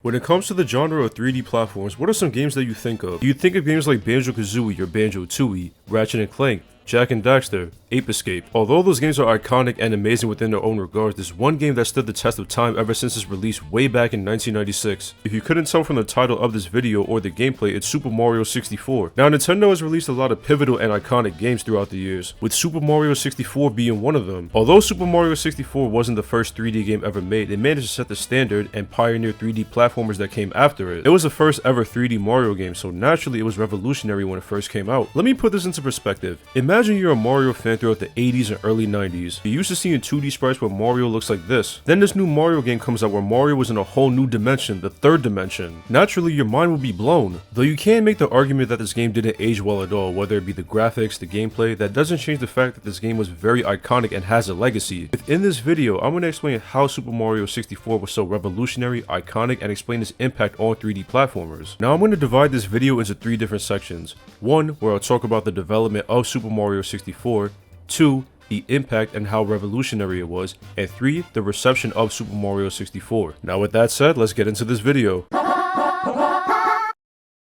When it comes to the genre of 3D platforms, what are some games that you think of? Do you think of games like Banjo-Kazooie or Banjo-Tooie, Ratchet & Clank, Jak and Daxter, Ape Escape? Although those games are iconic and amazing within their own regards, there's one game that stood the test of time ever since its release way back in 1996. If you couldn't tell from the title of this video or the gameplay, it's Super Mario 64. Now, Nintendo has released a lot of pivotal and iconic games throughout the years, with Super Mario 64 being one of them. Although Super Mario 64 wasn't the first 3D game ever made, it managed to set the standard and pioneer 3D platformers that came after it. It was the first ever 3D Mario game, so naturally it was revolutionary when it first came out. Let me put this into perspective. Imagine you're a Mario fan throughout the 80s and early 90s. You're used to seeing 2D sprites where Mario looks like this. Then this new Mario game comes out where Mario was in a whole new dimension, the third dimension. Naturally, your mind will be blown. Though you can make the argument that this game didn't age well at all, whether it be the graphics, the gameplay, that doesn't change the fact that this game was very iconic and has a legacy. Within this video, I'm going to explain how Super Mario 64 was so revolutionary, iconic, and explain its impact on 3D platformers. Now I'm going to divide this video into 3 different sections. 1, where I'll talk about the development of Super Mario 64, 2, the impact and how revolutionary it was, and 3, the reception of Super Mario 64. Now with that said, let's get into this video.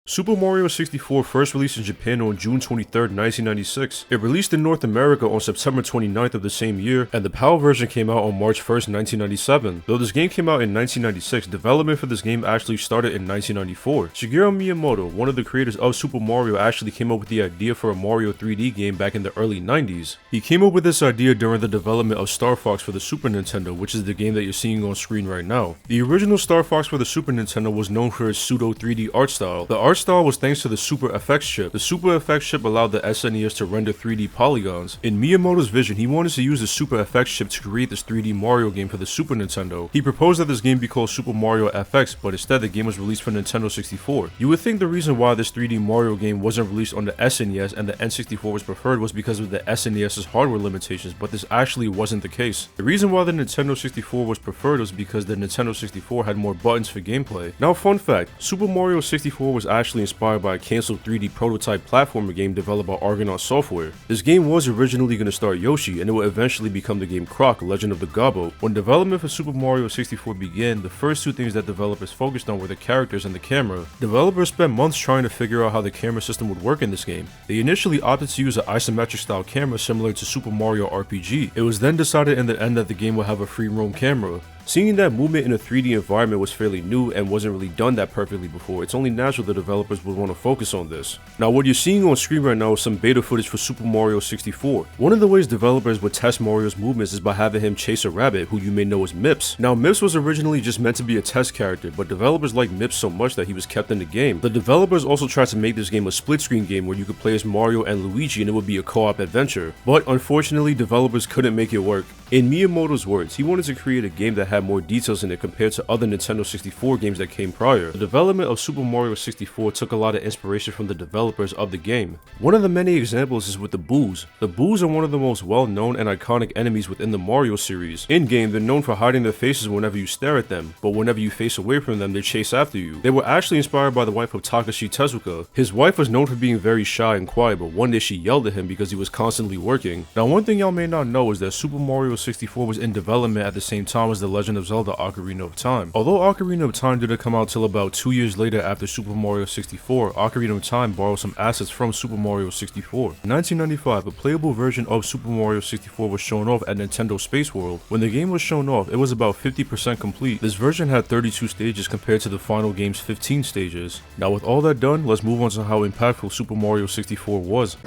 Super Mario 64 first released in Japan on June 23, 1996. It released in North America on September 29th of the same year, and the PAL version came out on March 1st, 1997. Though this game came out in 1996, development for this game actually started in 1994. Shigeru Miyamoto, one of the creators of Super Mario, actually came up with the idea for a Mario 3D game back in the early 90s. He came up with this idea during the development of Star Fox for the Super Nintendo, which is the game that you're seeing on screen right now. The original Star Fox for the Super Nintendo was known for its pseudo 3D art style. The art style was thanks to the Super FX chip. The Super FX chip allowed the SNES to render 3D polygons. In Miyamoto's vision, he wanted to use the Super FX chip to create this 3D Mario game for the Super Nintendo. He proposed that this game be called Super Mario FX, but instead the game was released for Nintendo 64. You would think the reason why this 3D Mario game wasn't released on the SNES and the N64 was preferred was because of the SNES's hardware limitations, but this actually wasn't the case. The reason why the Nintendo 64 was preferred was because the Nintendo 64 had more buttons for gameplay. Now, fun fact, Super Mario 64 was actually inspired by a canceled 3D prototype platformer game developed by Argonaut Software. This game was originally going to star Yoshi, and it would eventually become the game Croc: Legend of the Gobbo. When development for Super Mario 64 began, the first 2 things that developers focused on were the characters and the camera. Developers spent months trying to figure out how the camera system would work in this game. They initially opted to use an isometric style camera similar to Super Mario RPG. It was then decided in the end that the game would have a free roam camera. Seeing that movement in a 3D environment was fairly new and wasn't really done that perfectly before, it's only natural the developers would want to focus on this. Now, what you're seeing on screen right now is some beta footage for Super Mario 64. One of the ways developers would test Mario's movements is by having him chase a rabbit, who you may know as Mips. Now, Mips was originally just meant to be a test character, but developers liked Mips so much that he was kept in the game. The developers also tried to make this game a split-screen game where you could play as Mario and Luigi and it would be a co-op adventure. But unfortunately, developers couldn't make it work. In Miyamoto's words, he wanted to create a game that had more details in it compared to other Nintendo 64 games that came prior. The development of Super Mario 64 took a lot of inspiration from the developers of the game. One of the many examples is with the Boos. The Boos are one of the most well-known and iconic enemies within the Mario series. In-game, they're known for hiding their faces whenever you stare at them, but whenever you face away from them, they chase after you. They were actually inspired by the wife of Takashi Tezuka. His wife was known for being very shy and quiet, but one day she yelled at him because he was constantly working. Now, one thing y'all may not know is that Super Mario 64 was in development at the same time as The Legend of Zelda: Ocarina of Time. Although Ocarina of Time didn't come out till about 2 years later after Super Mario 64, Ocarina of Time borrowed some assets from Super Mario 64. In 1995, a playable version of Super Mario 64 was shown off at Nintendo Space World. When the game was shown off, it was about 50% complete. This version had 32 stages compared to the final game's 15 stages. Now, with all that done, let's move on to how impactful Super Mario 64 was.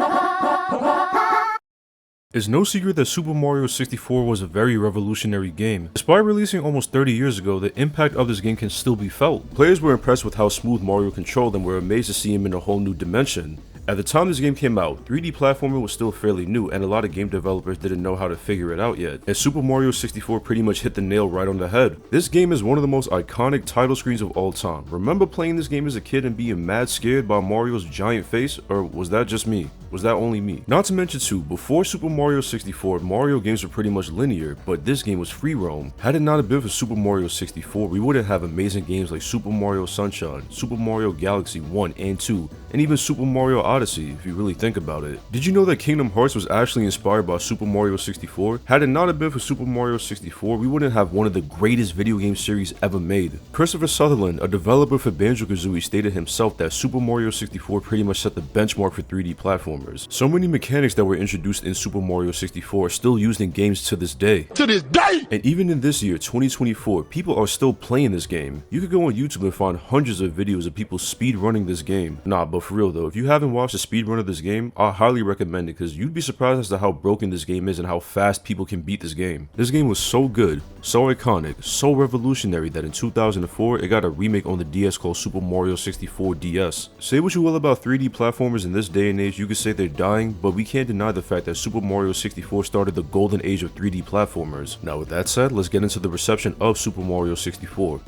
It's no secret that Super Mario 64 was a very revolutionary game. Despite releasing almost 30 years ago, the impact of this game can still be felt. Players were impressed with how smooth Mario controlled and were amazed to see him in a whole new dimension. At the time this game came out, 3D platforming was still fairly new and a lot of game developers didn't know how to figure it out yet, and Super Mario 64 pretty much hit the nail right on the head. This game is one of the most iconic title screens of all time. Remember playing this game as a kid and being mad scared by Mario's giant face, or was that just me? Was that only me? Not to mention too, before Super Mario 64, Mario games were pretty much linear, but this game was free roam. Had it not have been for Super Mario 64, we wouldn't have amazing games like Super Mario Sunshine, Super Mario Galaxy 1 and 2, and even Super Mario Odyssey, if you really think about it. Did you know that Kingdom Hearts was actually inspired by Super Mario 64? Had it not have been for Super Mario 64, we wouldn't have one of the greatest video game series ever made. Christopher Sutherland, a developer for Banjo-Kazooie, stated himself that Super Mario 64 pretty much set the benchmark for 3D platformers. So many mechanics that were introduced in Super Mario 64 are still used in games to this day. And even in this year, 2024, people are still playing this game. You could go on YouTube and find hundreds of videos of people speed running this game. Nah, but for real though, if you haven't watched a speed run of this game, I highly recommend it because you'd be surprised as to how broken this game is and how fast people can beat this game. This game was so good, so iconic, so revolutionary that in 2004, it got a remake on the DS called Super Mario 64 DS. Say what you will about 3D platformers in this day and age, you could say they're dying, but we can't deny the fact that Super Mario 64 started the golden age of 3D platformers. Now with that said, let's get into the reception of Super Mario 64.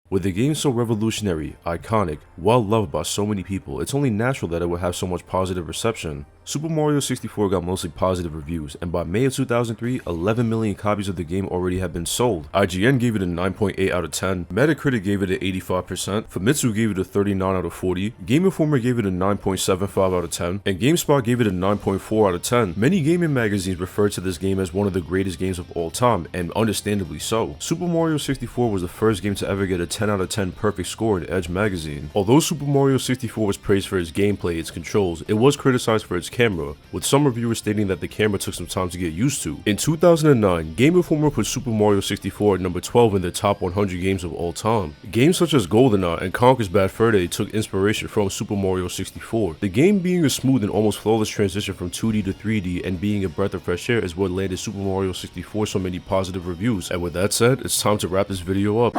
With a game so revolutionary, iconic, well loved by so many people, it's only natural that it would have so much positive reception. Super Mario 64 got mostly positive reviews, and by May of 2003, 11 million copies of the game already had been sold. IGN gave it a 9.8 out of 10, Metacritic gave it an 85%, Famitsu gave it a 39 out of 40, Game Informer gave it a 9.75 out of 10, and GameSpot gave it a 9.4 out of 10. Many gaming magazines referred to this game as one of the greatest games of all time, and understandably so. Super Mario 64 was the first game to ever get a 10 out of 10 perfect score in Edge magazine. Although Super Mario 64 was praised for its gameplay, its controls, it was criticized for its camera, with some reviewers stating that the camera took some time to get used to. In 2009, Game Informer put Super Mario 64 at number 12 in their top 100 games of all time. Games such as GoldenEye and Conker's Bad Fur Day took inspiration from Super Mario 64. The game being a smooth and almost flawless transition from 2D to 3D and being a breath of fresh air is what landed Super Mario 64 so many positive reviews. And with that said, it's time to wrap this video up.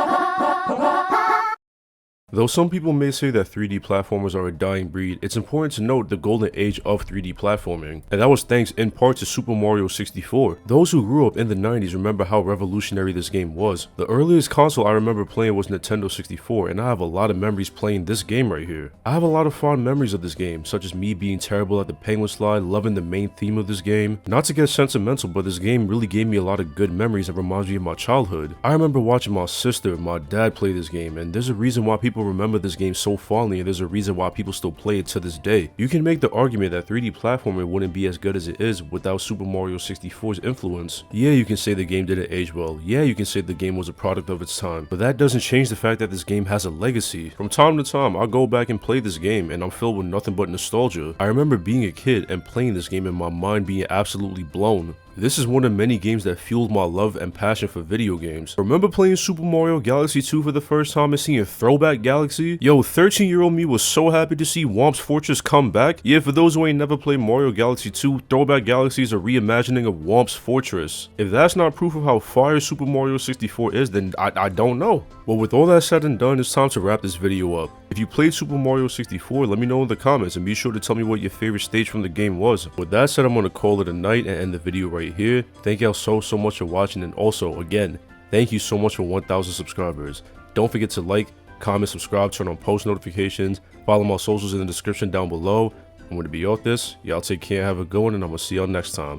Though some people may say that 3D platformers are a dying breed, it's important to note the golden age of 3D platforming, and that was thanks in part to Super Mario 64. Those who grew up in the 90s remember how revolutionary this game was. The earliest console I remember playing was Nintendo 64, and I have a lot of memories playing this game right here. I have a lot of fond memories of this game, such as me being terrible at the penguin slide, loving the main theme of this game. Not to get sentimental, but this game really gave me a lot of good memories and reminds me of my childhood. I remember watching my sister and my dad play this game, and there's a reason why people remember this game so fondly, and there's a reason why people still play it to this day. You can make the argument that 3D platforming wouldn't be as good as it is without Super Mario 64's influence. Yeah, you can say the game didn't age well. Yeah, you can say the game was a product of its time, but that doesn't change the fact that this game has a legacy. From time to time, I go back and play this game, and I'm filled with nothing but nostalgia. I remember being a kid and playing this game and my mind being absolutely blown. This is one of many games that fueled my love and passion for video games. Remember playing Super Mario Galaxy 2 for the first time and seeing Throwback Galaxy? Yo, 13-year-old me was so happy to see Whomp's Fortress come back. Yeah, for those who ain't never played Mario Galaxy 2, Throwback Galaxy is a reimagining of Whomp's Fortress. If that's not proof of how fire Super Mario 64 is, then I don't know. Well, with all that said and done, it's time to wrap this video up. If you played Super Mario 64, let me know in the comments and be sure to tell me what your favorite stage from the game was. With that said, I'm going to call it a night and end the video right here. Thank y'all so much for watching, and also, again, thank you so much for 1,000 subscribers. Don't forget to like, comment, subscribe, turn on post notifications, follow my socials in the description down below. I'm going to be off this. Y'all take care, have a good one, and I'm going to see y'all next time.